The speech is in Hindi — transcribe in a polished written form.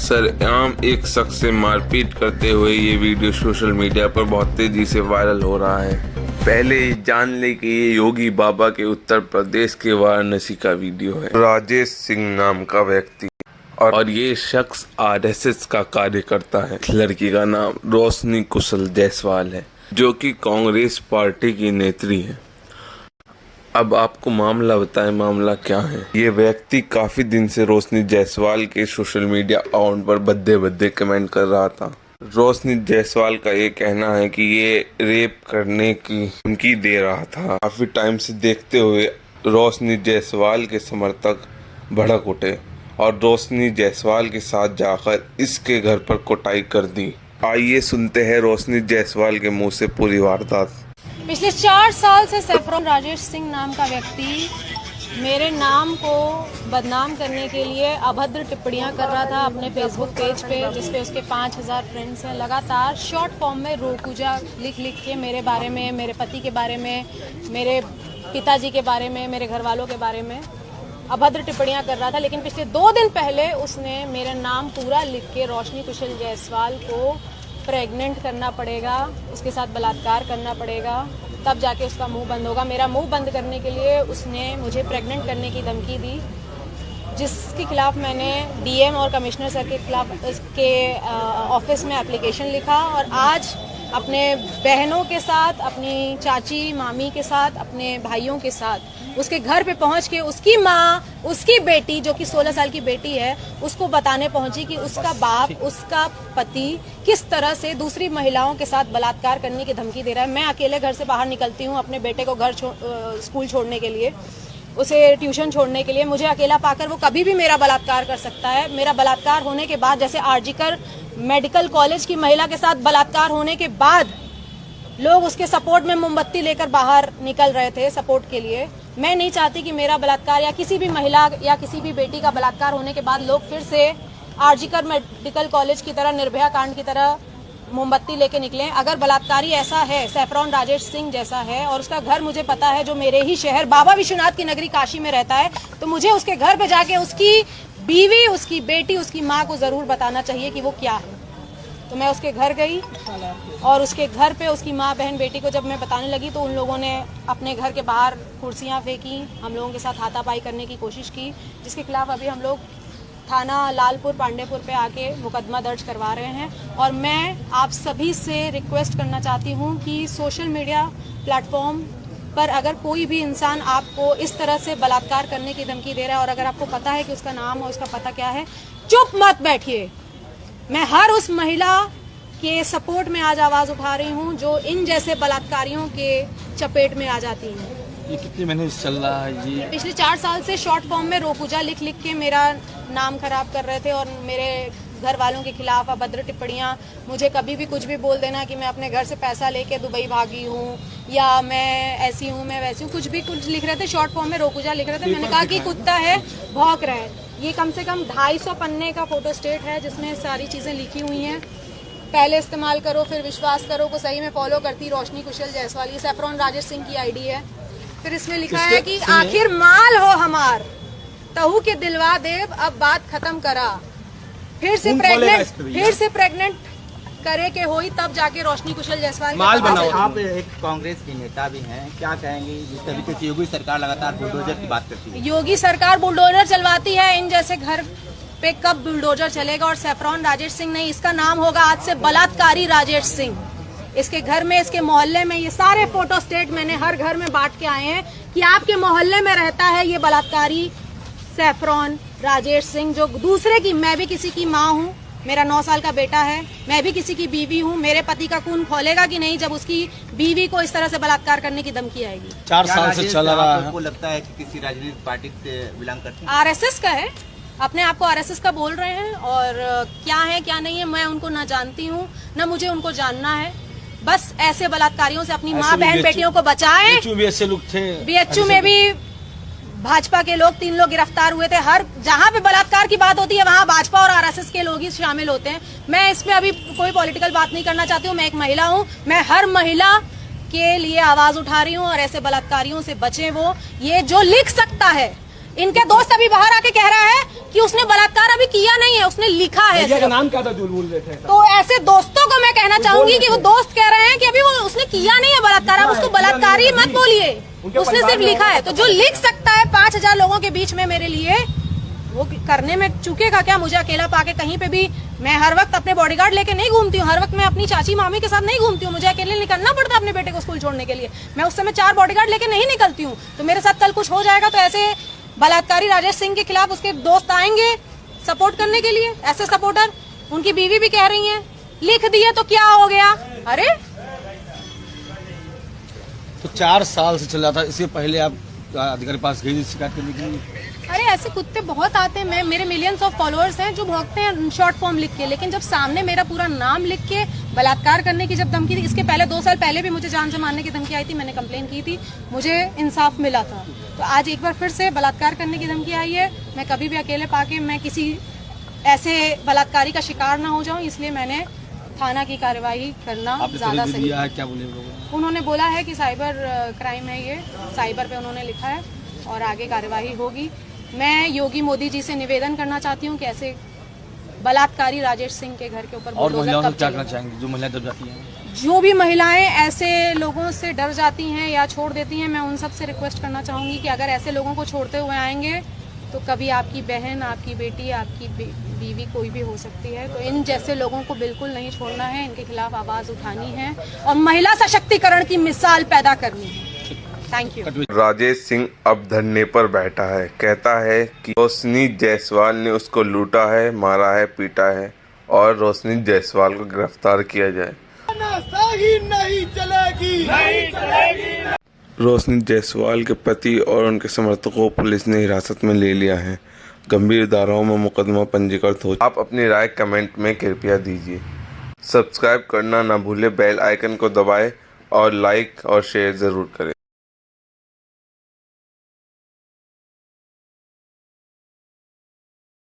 सरेआम एक शख्स से मारपीट करते हुए ये वीडियो सोशल मीडिया पर बहुत तेजी से वायरल हो रहा है। पहले ही जान ले कि ये योगी बाबा के उत्तर प्रदेश के वाराणसी का वीडियो है। राजेश सिंह नाम का व्यक्ति और ये शख्स आरएसएस का कार्यकर्ता है। लड़की का नाम रोशनी कुशल जायसवाल है, जो कि कांग्रेस पार्टी की नेत्री है। अब आपको मामला बताएं, मामला क्या है। ये व्यक्ति काफी दिन से रोशनी जायसवाल के सोशल मीडिया अकाउंट पर भद्दे कमेंट कर रहा था। रोशनी जायसवाल का ये कहना है कि ये रेप करने की धमकी दे रहा था। काफी टाइम से देखते हुए रोशनी जायसवाल के समर्थक भड़क उठे और रोशनी जायसवाल के साथ जाकर इसके घर पर कुटाई कर दी। आइए सुनते हैं रोशनी जायसवाल के मुंह से पूरी वारदात। पिछले 4 साल से सैफरॉन राजेश सिंह नाम का व्यक्ति मेरे नाम को बदनाम करने के लिए अभद्र टिप्पणियां कर रहा था अपने फेसबुक पेज पे, जिसपे उसके 5000 फ्रेंड्स हैं। लगातार शॉर्ट फॉर्म में रोकूजा लिख के मेरे बारे में, मेरे पति के बारे में, मेरे पिताजी के बारे में, मेरे घर वालों के बारे में अभद्र टिप्पणियां कर रहा था। लेकिन पिछले 2 दिन पहले उसने मेरा नाम पूरा लिख के रोशनी कुशल जायसवाल को प्रेग्नेंट करना पड़ेगा, उसके साथ बलात्कार करना पड़ेगा, तब जाके उसका मुंह बंद होगा। मेरा मुंह बंद करने के लिए उसने मुझे प्रेग्नेंट करने की धमकी दी, जिसके खिलाफ मैंने डीएम और कमिश्नर सर के खिलाफ के ऑफिस में एप्लीकेशन लिखा और आज अपने बहनों के साथ, अपनी चाची मामी के साथ, अपने भाइयों के साथ उसके घर पे पहुंच के उसकी माँ, उसकी बेटी जो कि 16 साल की बेटी है, उसको बताने पहुंची कि उसका बाप, उसका पति किस तरह से दूसरी महिलाओं के साथ बलात्कार करने की धमकी दे रहा है। मैं अकेले घर से बाहर निकलती हूँ अपने बेटे को स्कूल छोड़ने के लिए, उसे ट्यूशन छोड़ने के लिए। मुझे अकेला पाकर वो कभी भी मेरा बलात्कार कर सकता है। मेरा बलात्कार होने के बाद, जैसे आरजीकर मेडिकल कॉलेज की महिला के साथ बलात्कार होने के बाद लोग उसके सपोर्ट में मोमबत्ती लेकर बाहर निकल रहे थे सपोर्ट के लिए, मैं नहीं चाहती कि मेरा बलात्कार या किसी भी महिला या किसी भी बेटी का बलात्कार होने के बाद लोग फिर से आरजीकर मेडिकल कॉलेज की तरह, निर्भया कांड की तरह मोमबत्ती लेके निकले। अगर बलात्कारी ऐसा है, सैफरॉन राजेश सिंह जैसा है, और उसका घर मुझे पता है, जो मेरे ही शहर बाबा विश्वनाथ की नगरी काशी में रहता है, तो मुझे उसके घर पे जाके उसकी बीवी, उसकी बेटी, उसकी माँ को जरूर बताना चाहिए कि वो क्या है। तो मैं उसके घर गई और उसके घर पे उसकी माँ, बहन, बेटी को जब मैं बताने लगी तो उन लोगों ने अपने घर के बाहर कुर्सियाँ फेंकी, हम लोगों के साथ हाथापाई करने की कोशिश की, जिसके खिलाफ अभी हम लोग थाना लालपुर पांडेपुर पे आके मुकदमा दर्ज करवा रहे हैं। और मैं आप सभी से रिक्वेस्ट करना चाहती हूँ कि सोशल मीडिया प्लेटफॉर्म पर अगर कोई भी इंसान आपको इस तरह से बलात्कार करने की धमकी दे रहा है और अगर आपको पता है कि उसका नाम और उसका पता क्या है, चुप मत बैठिए। मैं हर उस महिला के सपोर्ट में आज आवाज उठा रही हूँ जो इन जैसे बलात्कारियों के चपेट में आ जाती हैं। ये कितने महीने से चल रहा है जी? पिछले 4 साल से शॉर्ट फॉर्म में रोकूजा लिख के मेरा नाम खराब कर रहे थे और मेरे घर वालों के खिलाफ अभद्र टिप्पणियां, मुझे कभी भी कुछ भी बोल देना कि मैं अपने घर से पैसा लेके दुबई भागी हूँ या मैं ऐसी हूँ, मैं वैसी हूँ, कुछ लिख रहे थे। शॉर्ट फॉर्म में रोकूजा लिख रहे थे। मैंने कहा कि कुत्ता है, भौंक रहा है। ये कम से कम 250 पन्ने का फोटो स्टेट है जिसमें सारी चीजें लिखी हुई हैं। पहले इस्तेमाल करो फिर विश्वास करो को सही में फॉलो करती रोशनी कुशल जायसवाल। ये सैफरॉन राजेश सिंह की आईडी है। फिर इसमें लिखा है कि आखिर माल हो हमार, तहु के दिलवा देव, अब बात खत्म करा, फिर से प्रेग्नेंट करे के होई तब जाके रोशनी कुशल जायसवाल माल बनाओ। आप एक कांग्रेस की नेता भी हैं, क्या कहेंगे जिस तरीके से योगी सरकार लगातार बुलडोजर की बात करती है? योगी सरकार बुलडोजर चलवाती है, इन जैसे घर पे कब बुलडोजर चलेगा? और सैफरॉन राजेश सिंह नहीं, इसका नाम होगा आज से बलात्कारी राजेश सिंह। इसके घर में, इसके मोहल्ले में, ये सारे फोटो स्टेट मैंने हर घर में बांट के आए हैं कि आपके मोहल्ले में रहता है ये बलात्कारी सैफरॉन राजेश सिंह, जो दूसरे की, मैं भी किसी की माँ हूँ, मेरा 9 साल का बेटा है, मैं भी किसी की बीवी हूँ। मेरे पति का खून खोलेगा कि नहीं जब उसकी बीवी को इस तरह से बलात्कार करने की धमकी आएगी? 4 साल से चल रहा है। आपको लगता है कि किसी राजनीतिक पार्टी से बिलोंग करते हैं? आरएसएस का है, अपने आप को आरएसएस का बोल रहे हैं, और क्या है क्या नहीं है मैं उनको ना जानती हूँ ना मुझे उनको जानना है। बस ऐसे बलात्कारियों से अपनी माँ, बहन, बेटियों को बचाएं। बीएचयू में भी भाजपा के लोग 3 लोग गिरफ्तार हुए थे। हर जहां पे बलात्कार की बात होती है वहां भाजपा और आरएसएस के लोग ही शामिल होते हैं। मैं इसमें अभी कोई पॉलिटिकल बात नहीं करना चाहती हूँ। मैं एक महिला हूँ, मैं हर महिला के लिए आवाज उठा रही हूँ और ऐसे बलात्कारियों से बचें। वो ये जो लिख सकता है इनके दोस्त अभी बाहर आके कह रहा है कि उसने बलात्कार अभी किया नहीं है, उसने लिखा है भैया का सिर्फ। नाम क्या था जो बोल रहे थे? तो ऐसे दोस्तों को मैं कहना चाहूंगी कि वो दोस्त कह रहे हैं कि अभी वो उसने किया नहीं है बलात्कार, आप उसको बलात्कारी मत बोलिए, उसने सिर्फ लिखा है। तो जो लिख सकता है 5000 लोगों के बीच में मेरे लिए, वो करने में चूकेगा क्या? मुझे अकेला पाके कहीं पे भी, मैं हर वक्त अपने बॉडीगार्ड लेके नहीं घूमती हूँ, हर वक्त मैं अपनी चाची मामी के साथ नहीं घूमती हूँ, मुझे अकेले निकलना पड़ता है अपने बेटे को स्कूल छोड़ने के लिए। मैं उस समय 4 बॉडीगार्ड लेके नहीं निकलती हूँ। तो मेरे साथ कल कुछ हो जाएगा तो ऐसे बलात्कारी राजेश सिंह के खिलाफ उसके दोस्त आएंगे सपोर्ट करने के लिए, ऐसे सपोर्टर। उनकी बीवी भी कह रही है लिख दिए तो क्या हो गया? अरे तो 4 साल से चल रहा था, इससे पहले आप अधिकारी के पास गई थी शिकायत करने के लिए? अरे ऐसे कुत्ते बहुत आते हैं, मेरे मिलियंस ऑफ फॉलोअर्स हैं जो भौंकते हैं शॉर्ट फॉर्म लिख के, लेकिन जब सामने मेरा पूरा नाम लिख के बलात्कार करने की जब धमकी थी, इसके पहले 2 साल पहले भी मुझे जान से मारने की धमकी आई थी, मैंने कंप्लेन की थी, मुझे इंसाफ मिला था। तो आज एक बार फिर से बलात्कार करने की धमकी आई है। मैं कभी भी अकेले पाके मैं किसी ऐसे बलात्कारी का शिकार ना हो जाऊं, इसलिए मैंने थाना की कार्यवाही करना ज्यादा सही। दिया है, क्या बोले लोग? उन्होंने बोला है कि साइबर क्राइम है, ये साइबर पे उन्होंने लिखा है और आगे कार्यवाही होगी। मैं योगी मोदी जी से निवेदन करना चाहती हूँ कि ऐसे बलात्कारी राजेश सिंह के घर के ऊपर और महिलाओं से कब क्या चलेगा? करना चाहेंगे जो महिलाएं दब जाती हैं? जो भी महिलाएं ऐसे लोगों से डर जाती हैं या छोड़ देती हैं, मैं उन सब से रिक्वेस्ट करना चाहूंगी कि अगर ऐसे लोगों को छोड़ते हुए आएंगे तो कभी आपकी बहन, आपकी बेटी, आपकी बीवी कोई भी हो सकती है। तो इन जैसे लोगों को बिल्कुल नहीं छोड़ना है, इनके खिलाफ आवाज उठानी है और महिला सशक्तिकरण की मिसाल पैदा करनी है। Thank you. राजेश सिंह अब धरने पर बैठा है, कहता है कि रोशनी जायसवाल ने उसको लूटा है, मारा है, पीटा है और रोशनी जायसवाल को गिरफ्तार किया जाए। रोशनी जायसवाल के पति और उनके समर्थकों को पुलिस ने हिरासत में ले लिया है। गंभीर धाराओं में मुकदमा पंजीकृत हो। आप अपनी राय कमेंट में कृपया दीजिए। सब्सक्राइब करना ना भूले, बेल आइकन को दबाएं और लाइक और शेयर ज़रूर करें।